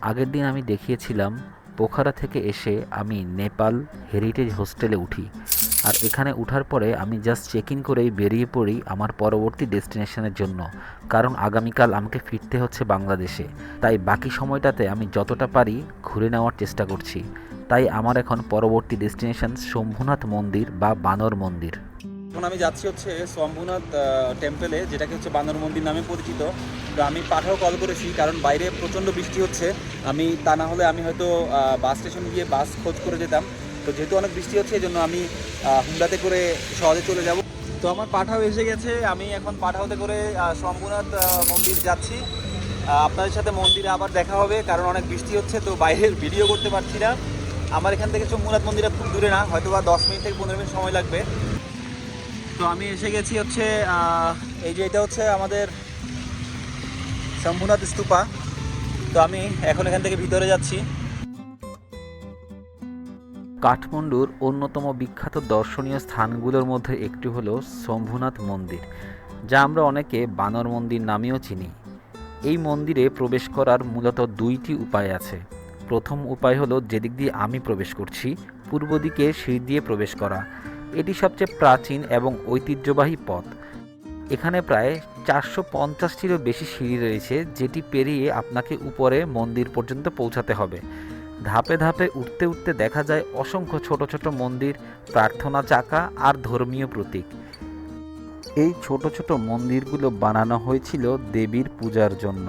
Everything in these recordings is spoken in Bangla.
আগের দিন আমি দেখিয়েছিলাম পোখারা থেকে এসে আমি নেপাল হেরিটেজ হোস্টেলে উঠি, আর এখানে উঠার পরে আমি জাস্ট চেক ইন করেই বেরিয়ে পড়ি আমার পরবর্তী ডেস্টিনেশনের জন্য। কারণ আগামীকাল আমাকে ফিরতে হচ্ছে বাংলাদেশে। তাই বাকি সময়টাতে আমি যতটা পারি ঘুরে নেওয়ার চেষ্টা করছি। তাই আমার এখন পরবর্তী ডেস্টিনেশন শম্ভুনাথ মন্দির বা বানর মন্দির। এখন আমি যাচ্ছি হচ্ছে শম্ভুনাথ টেম্পলে, যেটাকে হচ্ছে বানর মন্দির নামে পরিচিত। তো আমি পাঠাও কল করেছি, কারণ বাইরে প্রচণ্ড বৃষ্টি হচ্ছে। তা না হলে আমি হয়তো বাস স্টেশন গিয়ে বাস খোঁজ করে যেতাম। তো যেহেতু অনেক বৃষ্টি হচ্ছে, এই জন্য আমি হুন্ডাতে করে সহজে চলে যাব। তো আমার পাঠাও এসে গেছে, আমি এখন পাঠাওতে করে শম্ভুনাথ মন্দির যাচ্ছি। আপনাদের সাথে মন্দিরে আবার দেখা হবে, কারণ অনেক বৃষ্টি হচ্ছে, তো বাইরের ভিডিও করতে পারছি না। আমার এখান থেকে শম্ভুনাথ মন্দিরটা খুব দূরে না, হয়তো বা 10 মিনিট থেকে 15 মিনিট সময় লাগবে। তো আমি এসে গেছি হচ্ছে এই যে এটা হচ্ছে আমাদের শম্ভুনাথ স্তূপা। তো আমি এখন এখান থেকে ভিতরে যাচ্ছি। কাঠমান্ডুর অন্যতম বিখ্যাত দর্শনীয় স্থানগুলোর মধ্যে একটি হলো শম্ভুনাথ মন্দির, যা আমরা অনেকে বানর মন্দির নামেও চিনি। এই মন্দিরে প্রবেশ করার মূলত দুইটি উপায় আছে। প্রথম উপায় হলো যেদিক দিয়ে আমি প্রবেশ করছি, পূর্ব দিকে সিঁড়ি দিয়ে প্রবেশ করা। এটি সবচেয়ে প্রাচীন এবং ঐতিহ্যবাহী পথ। এখানে প্রায় 450টিরও বেশি সিঁড়ি রয়েছে, যেটি পেরিয়ে আপনাকে উপরে মন্দির পর্যন্ত পৌঁছাতে হবে। ধাপে ধাপে উঠতে উঠতে দেখা যায় অসংখ্য ছোট ছোট মন্দির, প্রার্থনা চাকা আর ধর্মীয় প্রতীক। এই ছোট ছোট মন্দিরগুলো বানানো হয়েছিল দেবীর পূজার জন্য।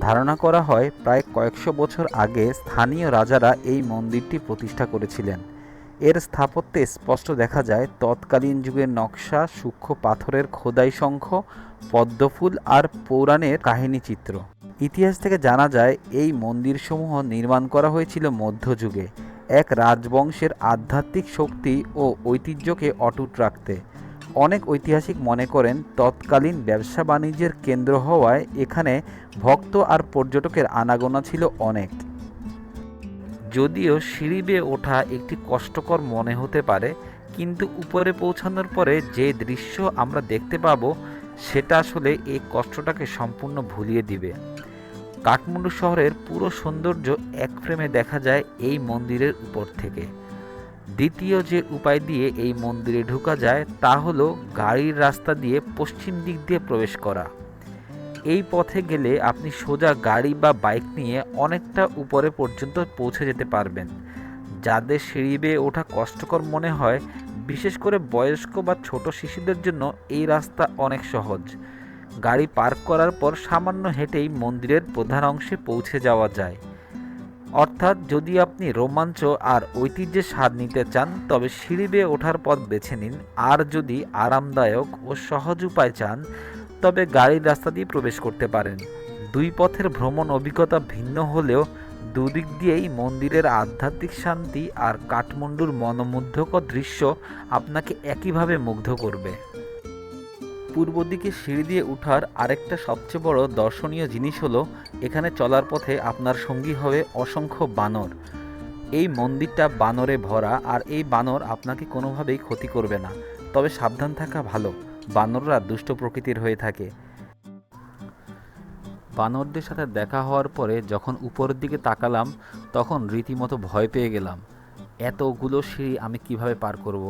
ধারণা করা হয় প্রায় কয়েকশো বছর আগে স্থানীয় রাজারা এই মন্দিরটি প্রতিষ্ঠা করেছিলেন। এর স্থাপত্যে স্পষ্ট দেখা যায় তৎকালীন যুগের নকশা, সূক্ষ্ম পাথরের খোদাই শঙ্খ, পদ্মফুল আর পৌরাণের কাহিনীচিত্র। ইতিহাস থেকে জানা যায় এই মন্দিরসমূহ নির্মাণ করা হয়েছিল মধ্যযুগে, এক রাজবংশের আধ্যাত্মিক শক্তি ও ঐতিহ্যকে অটুট রাখতে। অনেক ঐতিহাসিক মনে করেন তৎকালীন ব্যবসা বাণিজ্যের কেন্দ্র হওয়ায় এখানে ভক্ত আর পর্যটকের আনাগোনা ছিল অনেক। যদিও সিঁড়ি বেয়ে ওঠা একটি কষ্টকর মনে হতে পারে, কিন্তু উপরে পৌঁছানোর পরে যে দৃশ্য আমরা দেখতে পাবো সেটা আসলে এই কষ্টটাকে সম্পূর্ণ ভুলিয়ে দিবে। কাঠমান্ডু শহরের পুরো সৌন্দর্য এক ফ্রেমে দেখা যায় এই মন্দিরের উপর থেকে। দ্বিতীয় যে উপায় দিয়ে এই মন্দিরে ঢোকা যায় তা হলো গাড়ির রাস্তা দিয়ে পশ্চিম দিক দিয়ে প্রবেশ করা। এই পথে গেলে আপনি সোজা গাড়ি বা বাইক নিয়ে অনেকটা উপরে পর্যন্ত পৌঁছে যেতে পারবেন। যাদের সিঁড়ি বেয়ে ওঠা কষ্টকর মনে হয়, বিশেষ করে বয়স্ক বা ছোট শিশুদের জন্য এই রাস্তা অনেক সহজ। গাড়ি পার্ক করার পর সামান্য হেঁটেই মন্দিরের প্রধান অংশে পৌঁছে যাওয়া যায়। অর্থাৎ যদি আপনি রোমাঞ্চ আর ঐতিহ্যের স্বাদ নিতে চান তবে সিঁড়ি বেয়ে ওঠার পথ বেছে নিন, আর যদি আরামদায়ক ও সহজ উপায় চান তবে গাড়ির রাস্তা দিয়ে প্রবেশ করতে পারেন। দুই পথের ভ্রমণ অভিজ্ঞতা ভিন্ন হলেও দুদিক দিয়েই মন্দিরের আধ্যাত্মিক শান্তি আর কাঠমান্ডুর মনোমুগ্ধকর দৃশ্য আপনাকে একইভাবে মুগ্ধ করবে। পূর্ব দিকে সিঁড়ি দিয়ে ওঠার আরেকটা সবচেয়ে বড় দর্শনীয় জিনিস হলো এখানে চলার পথে আপনার সঙ্গী হবে অসংখ্য বানর। এই মন্দিরটা বানরে ভরা, আর এই বানর আপনাকে কোনোভাবেই ক্ষতি করবে না, তবে সাবধান থাকা ভালো। বানররা দুষ্ট প্রকৃতির হয়ে থাকে। বানরদের সাথে দেখা হওয়ার পরে যখন উপরের দিকে তাকালাম তখন রীতিমতো ভয় পেয়ে গেলাম। এতগুলো সিঁড়ি আমি কিভাবে পার করব।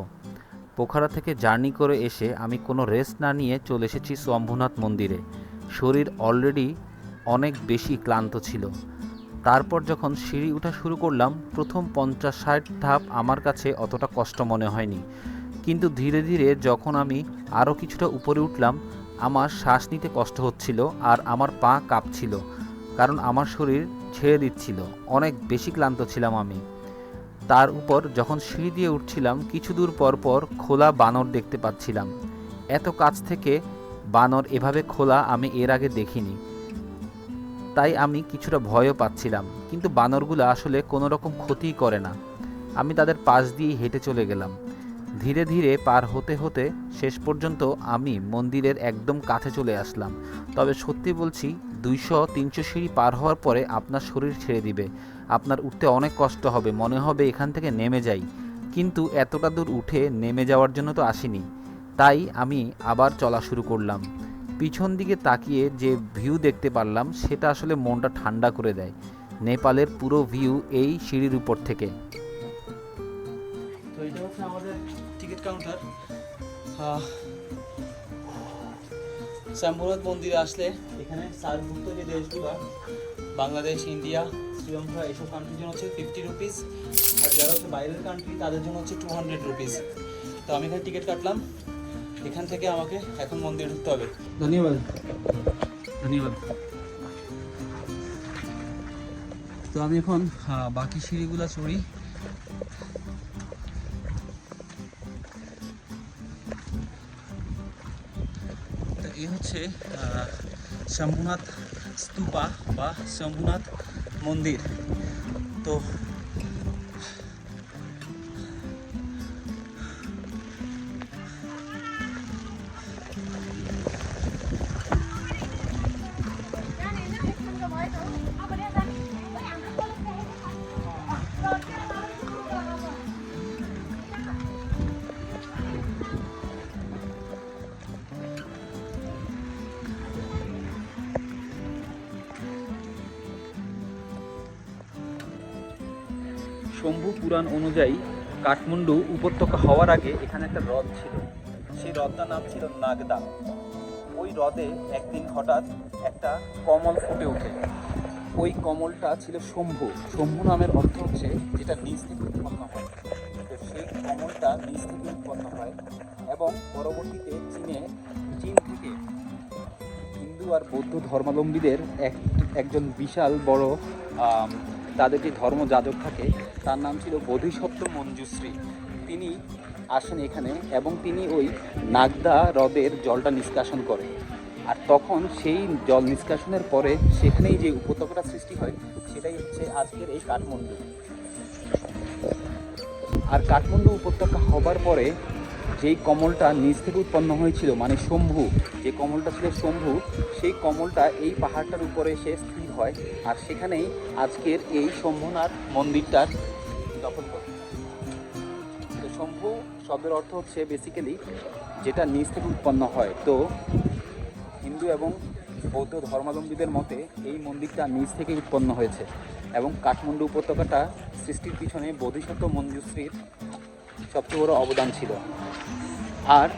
পোখারা থেকে জার্নি করে এসে আমি কোনো রেস্ট না নিয়ে চলে এসেছি শম্ভুনাথ মন্দিরে। শরীর অলরেডি অনেক বেশি ক্লান্ত ছিল। তারপর যখন সিঁড়ি ওঠা শুরু করলাম, প্রথম 50-60 ধাপ আমার কাছে অতটা কষ্ট মনে হয়নি, কিন্তু ধীরে ধীরে যখন আমি আরও কিছুটা উপরে উঠলাম আমার শ্বাস নিতে কষ্ট হচ্ছিল আর আমার পা কাঁপছিল, কারণ আমার শরীর ছেড়ে দিচ্ছিল। অনেক বেশি ক্লান্ত ছিলাম আমি। তার উপর যখন সিঁড়ি দিয়ে উঠছিলাম কিছু দূর পর পর খোলা বানর দেখতে পাচ্ছিলাম। এত কাছ থেকে বানর এভাবে খোলা আমি এর আগে দেখিনি, তাই আমি কিছুটা ভয়ও পাচ্ছিলাম। কিন্তু বানরগুলো আসলে কোনো রকম ক্ষতিই করে না। আমি তাদের পাশ দিয়েই হেঁটে চলে গেলাম। ধীরে ধীরে পার হতে হতে শেষ পর্যন্ত আমি মন্দিরের একদম কাছে চলে আসলাম। তবে সত্যি বলছি, 200-300 সিঁড়ি পার হওয়ার পরে আপনার শরীর ছেড়ে দিবে, আপনার উঠতে অনেক কষ্ট হবে, মনে হবে এখান থেকে নেমে যাই। কিন্তু এতটা দূর উঠে নেমে যাওয়ার জন্য তো আসিনি, তাই আমি আবার চলা শুরু করলাম। পিছন দিকে তাকিয়ে যে ভিউ দেখতে পারলাম সেটা আসলে মনটা ঠান্ডা করে দেয়। নেপালের পুরো ভিউ এই সিঁড়ির উপর থেকে। তো এটা হচ্ছে আমাদের টিকিট কাউন্টার। শম্ভুনাথ মন্দিরে আসলে এখানে সার্কভুক্ত যে দেশগুলো বাংলাদেশ, ইন্ডিয়া, শ্রীলঙ্কা এইসব কান্ট্রির জন্য হচ্ছে 50 রুপিস, আর যারা হচ্ছে বাইরের কান্ট্রি তাদের জন্য হচ্ছে 200 রুপিস। তো আমি এখানে টিকিট কাটলাম, এখান থেকে আমাকে এখন মন্দিরে ঢুকতে হবে। ধন্যবাদ ধন্যবাদ। তো আমি এখন বাকি সিঁড়িগুলো চড়ি। তো এই হচ্ছে শম্ভুনাথ স্তূপা বা শম্ভুনাথ মন্দির। তো শম্ভু পুরাণ অনুযায়ী কাঠমান্ডু উপত্যকা হওয়ার আগে এখানে একটা হ্রদ ছিল, সেই হ্রদটার নাম ছিল নাগদা। ওই হ্রদে একদিন হঠাৎ একটা কমল ফুটে ওঠে, ওই কমলটা ছিল শম্ভু। শম্ভু নামের অর্থ হচ্ছে যেটা নিচ থেকে উৎপন্ন হয়। তো সেই কমলটা নিচ থেকে উৎপন্ন হয় এবং পরবর্তীতে চীন থেকে হিন্দু আর বৌদ্ধ ধর্মাবলম্বীদের একজন বিশাল বড় তাদের যে ধর্মযাজক থাকে তার নাম ছিল বোধিসত্ত্ব মঞ্জুশ্রী। তিনি আসেন এখানে এবং তিনি ওই নাগদা হ্রদের জলটা নিষ্কাশন করেন। আর তখন সেই জল নিষ্কাশনের পরে সেখানেই যে উপত্যকাটা সৃষ্টি হয় সেটাই হচ্ছে আজকের এই কাঠমান্ডু। আর কাঠমান্ডু উপত্যকা হবার পরে যেই কমলটা নিচ থেকে উৎপন্ন হয়েছিল, মানে শম্ভু, যে কমলটা ছিল শম্ভু, সেই কমলটা এই পাহাড়টার উপরে এসে স্থির হয়। আর সেখানেই আজকের এই শম্ভুনাথ মন্দিরটার দখল করে। তো শম্ভু শব্দের অর্থ হচ্ছে বেসিক্যালি যেটা নিচ থেকে উৎপন্ন হয়। তো হিন্দু এবং বৌদ্ধ ধর্মাবলম্বীদের মতে এই মন্দিরটা নিচ থেকে উৎপন্ন হয়েছে এবং কাঠমান্ডু উপত্যকাটা সৃষ্টির পিছনে বোধিসত্ত্ব মঞ্জুশ্রীর সবচেয়ে বড় অবদান ছিল। আর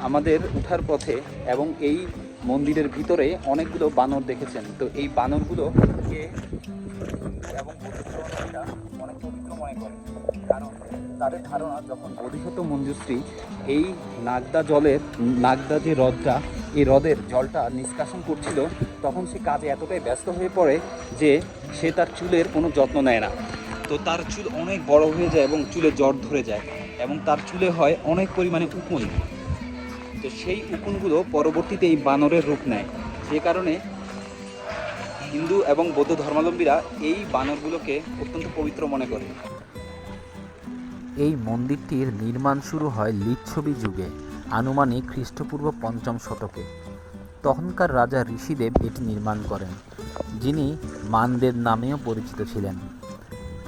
আমাদের উঠার পথে এবং এই মন্দিরের ভিতরে অনেকগুলো বানর দেখেছেন। তো এই বানরগুলোকে এবং বৌদ্ধরা অনেক পবিত্র মনে করে, কারণ তাদের ধারণা যখন বোধিসত্ত্ব মঞ্জুশ্রী এই নাগদা যে হ্রদটা, এই হ্রদের জলটা নিষ্কাশন করছিল, তখন সে কাজে এতটাই ব্যস্ত হয়ে পড়ে যে সে তার চুলের কোনো যত্ন নেয় না। তো তার চুল অনেক বড় হয়ে যায় এবং চুলে জট ধরে যায় এবং তার চুলে হয় অনেক পরিমাণে উকুন। তো সেই উকুনগুলো পরবর্তীতে এই বানরের রূপ নেয়, যে কারণে হিন্দু এবং বৌদ্ধ ধর্মাবলম্বীরা এই বানরগুলোকে অত্যন্ত পবিত্র মনে করে। এই মন্দিরটির নির্মাণ শুরু হয় লিচ্ছবি যুগে, আনুমানিক খ্রিস্টপূর্ব ৫ম শতকে। তখনকার রাজা ঋষিদেব এটি নির্মাণ করেন, যিনি মানদেব নামেও পরিচিত ছিলেন।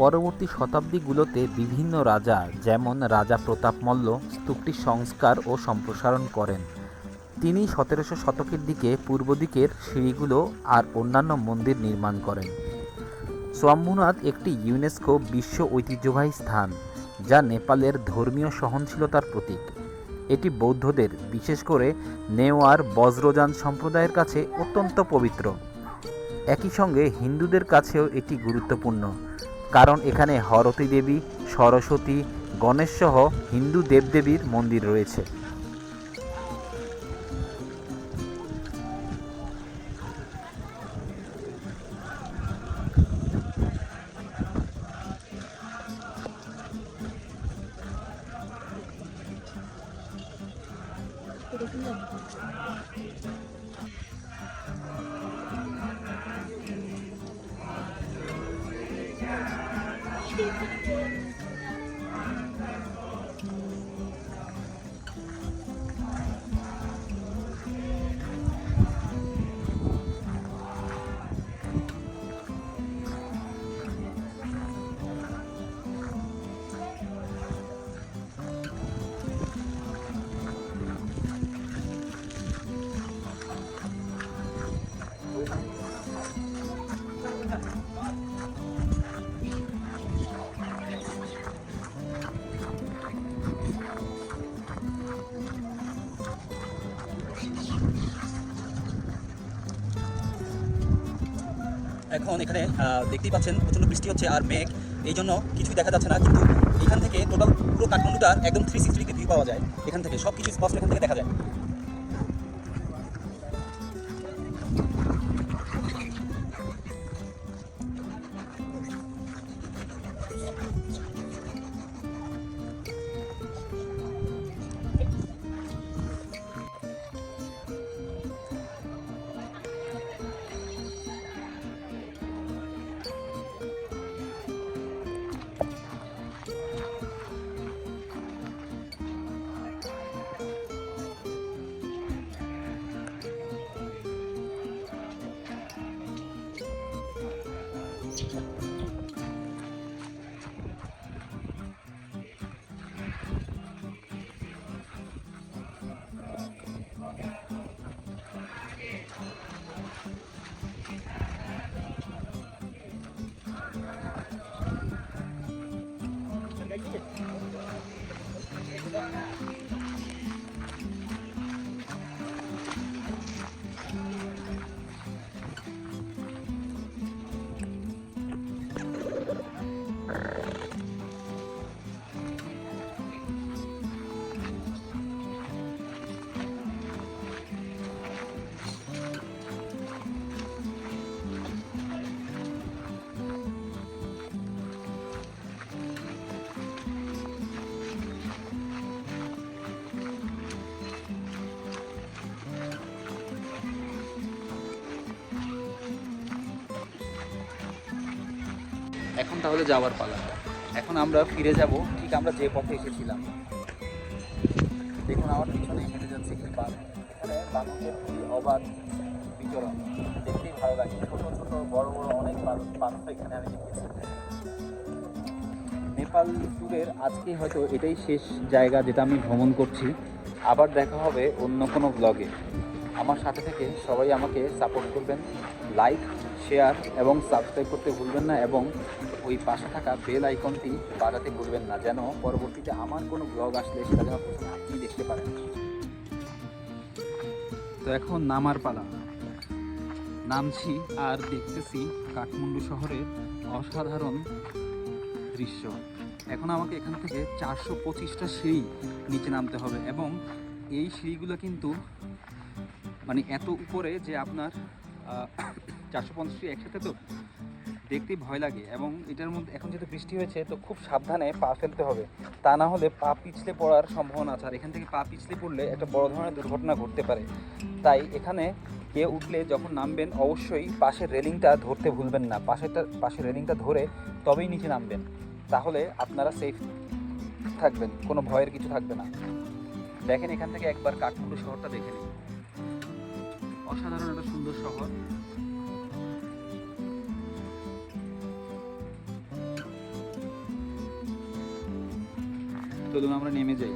পরবর্তী শতাব্দীগুলোতে বিভিন্ন রাজা, যেমন রাজা প্রতাপ মল্ল, স্তূপটি সংস্কার ও সম্প্রসারণ করেন। তিনি ১৭০০ শতকের দিকে পূর্ব দিকের সিঁড়িগুলো আর অন্যান্য মন্দির নির্মাণ করেন। শম্ভুনাথ একটি ইউনেস্কো বিশ্ব ঐতিহ্যবাহী স্থান, যা নেপালের ধর্মীয় সহনশীলতার প্রতীক। এটি বৌদ্ধদের, বিশেষ করে নেওয়ার বজ্রযান সম্প্রদায়ের কাছে অত্যন্ত পবিত্র। একই সঙ্গে হিন্দুদের কাছেও এটি গুরুত্বপূর্ণ, কারণ এখানে হরতী দেবী, সরস্বতী, গণেশ সহ হিন্দু দেবদেবীর মন্দির রয়েছে। এখন এখানে দেখতেই পাচ্ছেন প্রচণ্ড বৃষ্টি হচ্ছে আর মেঘ, এই জন্য কিছুই দেখা যাচ্ছে না, কিন্তু এখান থেকে টোটাল পুরো কাঠমান্ডুটার একদম 360 ডিগ্রি ভিউ পাওয়া যায়। এখান থেকে সব কিছু স্পষ্ট এখান থেকে দেখা যায়। এখন তাহলে যাওয়ার পালা। এখন আমরা ফিরে যাব ঠিক আমরা যে পথে এসেছিলাম। দেখুন আমার পিছনে হেঁটে যাচ্ছে কি বানর। এখানে বানরের খুবই অবাধ বিচরণ, দেখতেই ভালো লাগে। ছোট ছোট বড় বড় অনেক বানর এখানে আমি দেখেছি। নেপাল ট্যুরের আজকে হয়তো এটাই শেষ জায়গা যেটা আমি ভ্রমণ করছি। আবার দেখা হবে অন্য কোনো ব্লগে। আমার সাথে থেকে সবাই আমাকে সাপোর্ট করবেন, লাইক, শেয়ার এবং সাবস্ক্রাইব করতে ভুলবেন না, এবং ওই পাশে থাকা বেল আইকনটি বাজাতে ভুলবেন না, যেন পরবর্তীতে আমার কোনো ব্লগ আসলে সেটা যেন প্রথমে আপনি দেখতে পারেন। তো এখন নামার পালা। নামছি আর দেখতেছি কাঠমান্ডু শহরের অসাধারণ দৃশ্য। এখন আমাকে এখান থেকে 425টা সিঁড়ি নিচে নামতে হবে, এবং এই সিঁড়িগুলো কিন্তু মানে এত উপরে যে আপনার 450 একসাথে তো দেখতেই ভয় লাগে। এবং এটার মধ্যে এখন যেহেতু বৃষ্টি হয়েছে তো খুব সাবধানে পা ফেলতে হবে, তা না হলে পা পিছলে পড়ার সম্ভাবনা আছে। আর এখান থেকে পা পিছলে পড়লে একটা বড় ধরনের দুর্ঘটনা ঘটতে পারে। তাই এখানে কেউ উঠলে যখন নামবেন অবশ্যই পাশের রেলিংটা ধরতে ভুলবেন না। পাশের রেলিংটা ধরে তবেই নিচে নামবেন, তাহলে আপনারা সেফ থাকবেন, কোনো ভয়ের কিছু থাকবে না। দেখেন এখান থেকে একবার কাঠমান্ডু শহরটা দেখে নিন, অসাধারণ একটা সুন্দর শহর। চলুন আমরা নেমে যাই।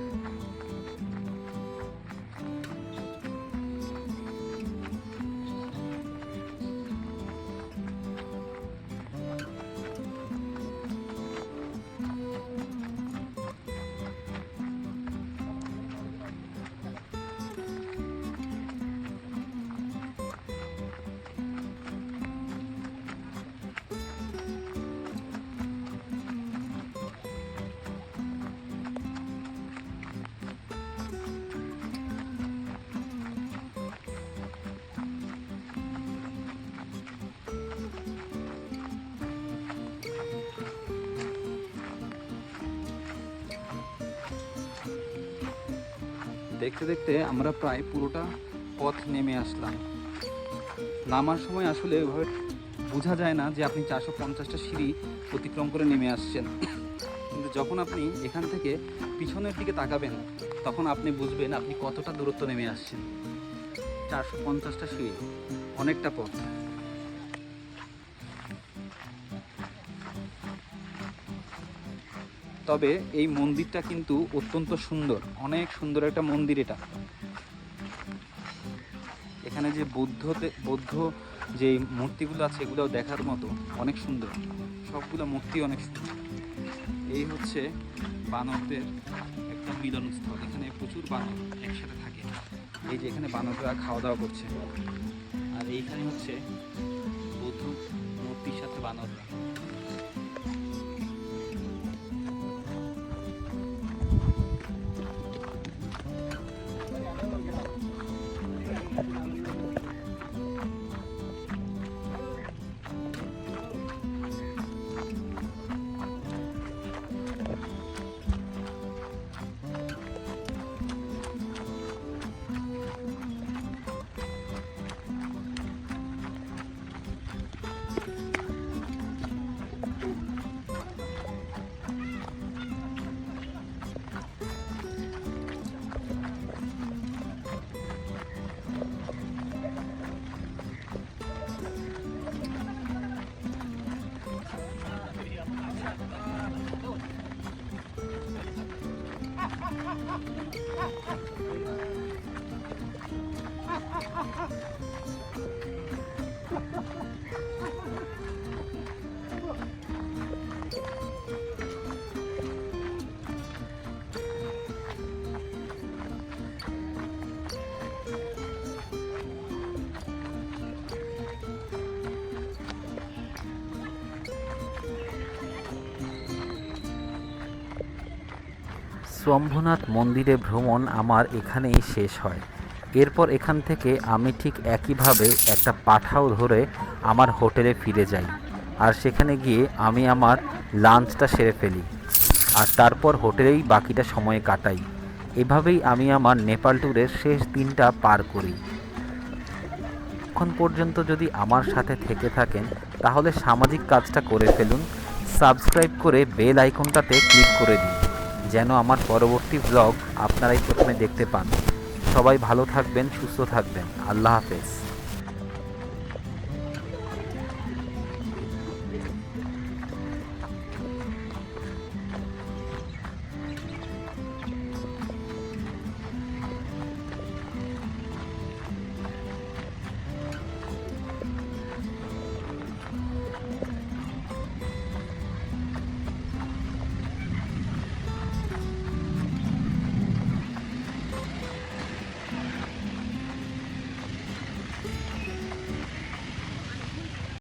দেখতে দেখতে আমরা প্রায় পুরোটা পথ নেমে আসলাম। নামার সময় আসলে ওইভাবে বোঝা যায় না যে আপনি 450টা সিঁড়ি অতিক্রম করে নেমে আসছেন, কিন্তু যখন আপনি এখান থেকে পিছনের দিকে তাকাবেন তখন আপনি বুঝবেন আপনি কতটা দূরত্ব নেমে আসছেন। 450টা সিঁড়ি, অনেকটা পথ। তবে এই মন্দিরটা কিন্তু অত্যন্ত সুন্দর, অনেক সুন্দর একটা মন্দির এটা। এখানে যে বৌদ্ধ যে মূর্তিগুলো আছে এগুলোও দেখার মতো, অনেক সুন্দর, সবগুলো মূর্তি অনেক সুন্দর। এই হচ্ছে বানরদের একটা মিলনস্থল। এখানে প্রচুর বানর একসাথে থাকে। এই যে এখানে বানররা খাওয়া দাওয়া করছে, আর এইখানে হচ্ছে বৌদ্ধ মূর্তির সাথে বানররা। শম্ভুনাথ মন্দিরে ভ্রমণ আমার এখানেই শেষ হয়। এরপর এখান থেকে আমি ঠিক একইভাবে একটা পাঠাও ধরে আমার হোটেলে ফিরে যাই, আর সেখানে গিয়ে আমি আমার লাঞ্চটা সেরে ফেলি, আর তারপর হোটেলেই বাকিটা সময় কাটাই। এভাবেই আমি আমার নেপাল ট্যুরের শেষ দিনটা পার করি। এখন পর্যন্ত যদি আমার সাথে থেকে থাকেন তাহলে সামাজিক কাজটা করে ফেলুন, সাবস্ক্রাইব করে বেল আইকনটাতে ক্লিক করে দিন যেন আমার পরবর্তী ব্লগ আপনারাই প্রথমে দেখতে পান। সবাই ভালো থাকবেন, সুস্থ থাকবেন। আল্লাহ হাফেজ।